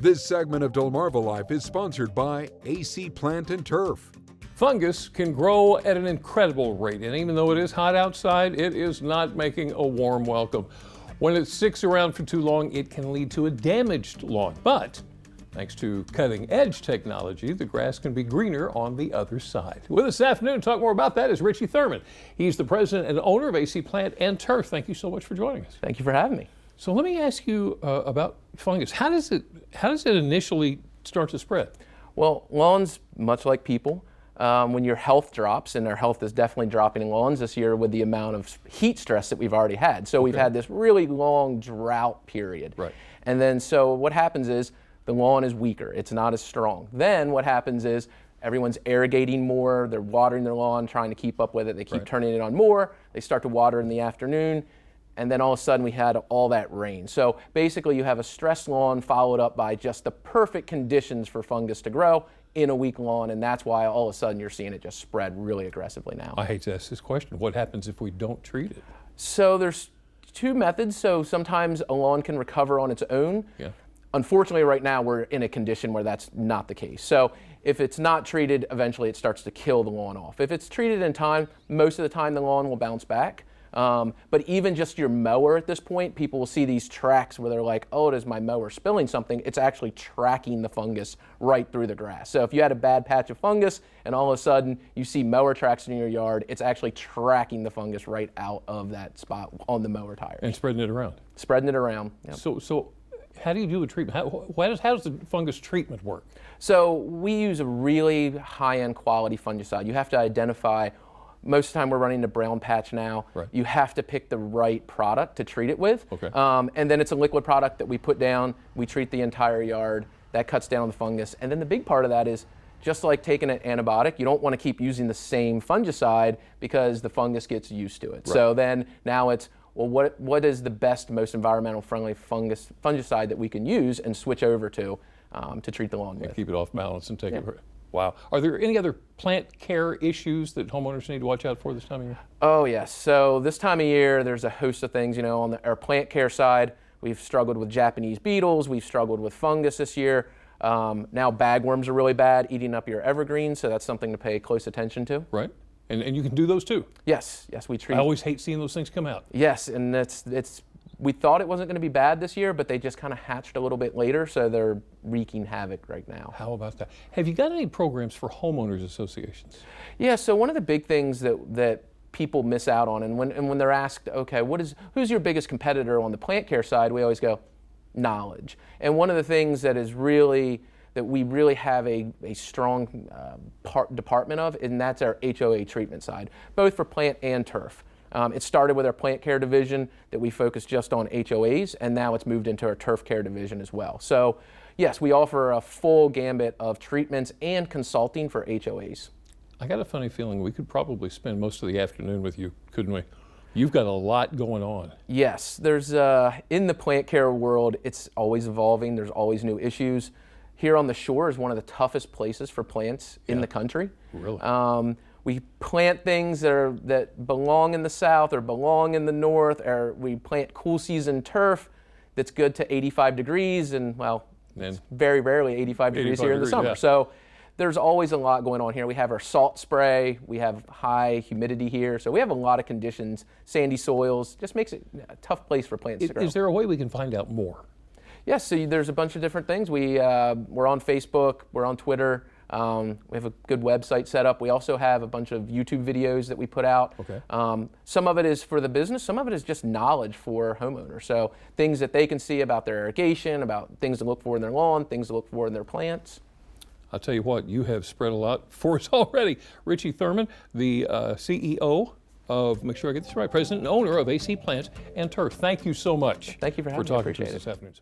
This segment of DelmarvaLife is sponsored by AC Plant and Turf. Fungus can grow at an incredible rate, and even though it is hot outside, it is not making a warm welcome. When it sticks around for too long, it can lead to a damaged lawn. But thanks to cutting-edge technology, the grass can be greener on the other side. With us this afternoon to talk more about that is Richie Thurman. He's the president and owner of AC Plant and Turf. Thank you so much for joining us. Thank you for having me. So let me ask you about fungus. How does it initially start to spread? Well, lawns, much like people, when your health drops, and our health is definitely dropping in lawns this year with the amount of heat stress that we've already had. So we've had this really long drought period. Right. And then so what happens is the lawn is weaker. It's not as strong. Then what happens is everyone's irrigating more. They're watering their lawn, trying to keep up with it. They keep turning it on more. They start to water in the afternoon. And then all of a sudden we had all that rain. So basically you have a stressed lawn followed up by just the perfect conditions for fungus to grow in a weak lawn, and that's why all of a sudden you're seeing it just spread really aggressively now. I hate to ask this question. What happens if we don't treat it? So there's two methods. So sometimes a lawn can recover on its own. Yeah. Unfortunately, right now we're in a condition where that's not the case. So if it's not treated, eventually it starts to kill the lawn off. If it's treated in time, most of the time the lawn will bounce back. But even just your mower at this point, people will see these tracks where they're like, oh, does my mower spilling something? It's actually tracking the fungus right through the grass. So if you had a bad patch of fungus and all of a sudden you see mower tracks in your yard, it's actually tracking the fungus right out of that spot on the mower tires. And spreading it around. Spreading it around. Yep. So how do you do the treatment? How does the fungus treatment work? So we use a really high-end quality fungicide. You have to identify. Most of the time we're running the brown patch now. Right. You have to pick the right product to treat it with. Okay. And then it's a liquid product that we put down. We treat the entire yard. That cuts down the fungus. And then the big part of that is just like taking an antibiotic, you don't want to keep using the same fungicide because the fungus gets used to it. Right. So then now it's, well, what is the best, most environmental friendly fungicide that we can use and switch over to treat the lawn with. Keep it off balance and take it. Wow. Are there any other plant care issues that homeowners need to watch out for this time of year? Oh, yes. So this time of year, there's a host of things. You know, on our plant care side, we've struggled with Japanese beetles. We've struggled with fungus this year. Now bagworms are really bad, eating up your evergreens, so that's something to pay close attention to. Right. And you can do those too? Yes. Yes, we treat. I always hate seeing those things come out. Yes, and we thought it wasn't going to be bad this year, but they just kind of hatched a little bit later, so they're wreaking havoc right now. How about that? Have you got any programs for homeowners associations? Yeah, so one of the big things that people miss out on, and when they're asked, okay, who's your biggest competitor on the plant care side, we always go, knowledge. And one of the things that we really have a strong department of, and that's our HOA treatment side, both for plant and turf. It started with our plant care division that we focus just on HOAs, and now it's moved into our turf care division as well. So yes, we offer a full gambit of treatments and consulting for HOAs. I got a funny feeling we could probably spend most of the afternoon with you, couldn't we? You've got a lot going on. Yes, there's in the plant care world, it's always evolving. There's always new issues. Here on the shore is one of the toughest places for plants in the country. Really? We plant things that belong in the south or belong in the north, or we plant cool season turf that's good to 85 degrees, and well, it's very rarely 85 degrees here in the summer. Yeah. So there's always a lot going on here. We have our salt spray, we have high humidity here, so we have a lot of conditions, sandy soils, just makes it a tough place for plants to grow. Is there a way we can find out more? Yes, so there's a bunch of different things. We're on Facebook, we're on Twitter. We have a good website set up. We also have a bunch of YouTube videos that we put out. Okay. Some of it is for the business, some of it is just knowledge for homeowners. So things that they can see about their irrigation, about things to look for in their lawn, things to look for in their plants. I'll tell you what, you have spread a lot for us already. Richie Thurman, the CEO of, make sure I get this right, president and owner of AC Plant and Turf. Thank you so much. Thank you for having me. talking to us this afternoon.